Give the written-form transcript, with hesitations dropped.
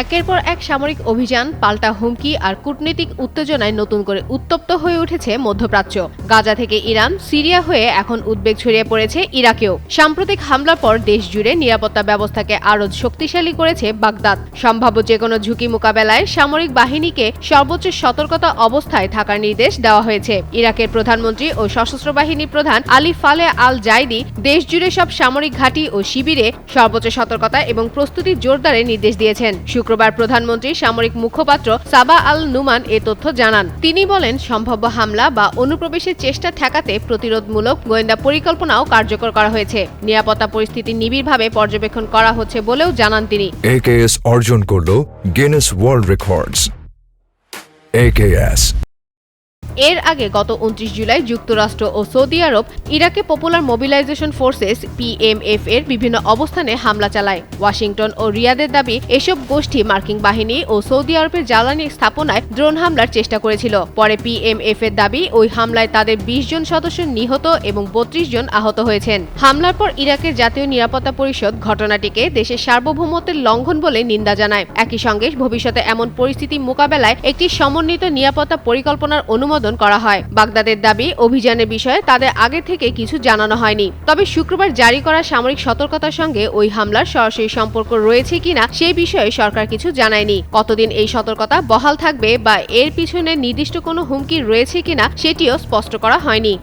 একের পর এক সামরিক অভিযান, পাল্টা হুমকি আর কূটনৈতিক উত্তেজনায় নতুন করে উত্তপ্ত হয়ে উঠেছে মধ্যপ্রাচ্য। গাজা থেকে ইরান, সিরিয়া হয়ে এখন উদ্বেগ ছড়িয়ে পড়েছে ইরাকেও। সাম্প্রতিক হামলার পর দেশ জুড়ে নিরাপত্তা ব্যবস্থাকে আরও শক্তিশালী করেছে বাগদাদ। সম্ভাব্য যেকোনো ঝুঁকি মোকাবেলায় সামরিক বাহিনীকে সর্বোচ্চ সতর্কতা অবস্থায় থাকার নির্দেশ দেওয়া হয়েছে। ইরাকের প্রধানমন্ত্রী ও সশস্ত্র বাহিনী প্রধান আলী ফালে আল জাইদি দেশ জুড়ে সব সামরিক ঘাঁটি ও শিবিরে সর্বোচ্চ সতর্কতা এবং প্রস্তুতি জোরদারের নির্দেশ দিয়েছেন। শুক্রবার প্রধানমন্ত্রী সামরিক মুখপাত্র সাবা আল নুমান এ তথ্য জানান। তিনি বলেন, সম্ভাব্য হামলা বা অনুপ্রবেশের চেষ্টা ঠেকাতে প্রতিরোধমূলক গোয়েন্দা পরিকল্পনাও কার্যকর করা হয়েছে। নিরাপত্তা পরিস্থিতি নিবিড়ভাবে পর্যবেক্ষণ করা হচ্ছে বলেও জানান তিনি। AKS অর্জন করল গিনেস ওয়ার্ল্ড রেকর্ডস। AKS এর আগে গত 29 জুলাই যুক্তরাষ্ট্র ও সৌদি আরব ইরাকে পপুলার মোবিলাইজেশন ফোর্সেস PMF এর বিভিন্ন অবস্থানে হামলা চালায়। ওয়াশিংটন ও রিয়াদের দাবি, এসব গোষ্ঠী মার্কিন বাহিনী ও সৌদি আরবের জ্বালানি স্থাপনায় ড্রোন হামলার চেষ্টা করেছিল। পরে PMF এর দাবি, ওই হামলায় তাদের 20 জন সদস্য নিহত এবং 32 জন আহত হয়েছেন। হামলার পর ইরাকের জাতীয় নিরাপত্তা পরিষদ ঘটনাটিকে দেশের সার্বভৌমত্বের লঙ্ঘন বলে নিন্দা জানায়। একই সঙ্গে ভবিষ্যতে এমন পরিস্থিতি মোকাবেলায় একটি সমন্বিত নিরাপত্তা পরিকল্পনার অনুমোদন করা হয়। বাগদাদের দাবি, অভিযানের বিষয়ে তাদের আগে থেকে কিছু জানানো হয়নি। তবে শুক্রবার জারি করা সামরিক সতর্কতার সঙ্গে ওই হামলার সরাসরি সম্পর্ক রয়েছে কিনা সে বিষয়ে সরকার কিছু জানায়নি। কতদিন এই সতর্কতা বহাল থাকবে বা এর পিছনে নির্দিষ্ট কোনো হুমকি রয়েছে কিনা সেটিও স্পষ্ট করা হয়নি।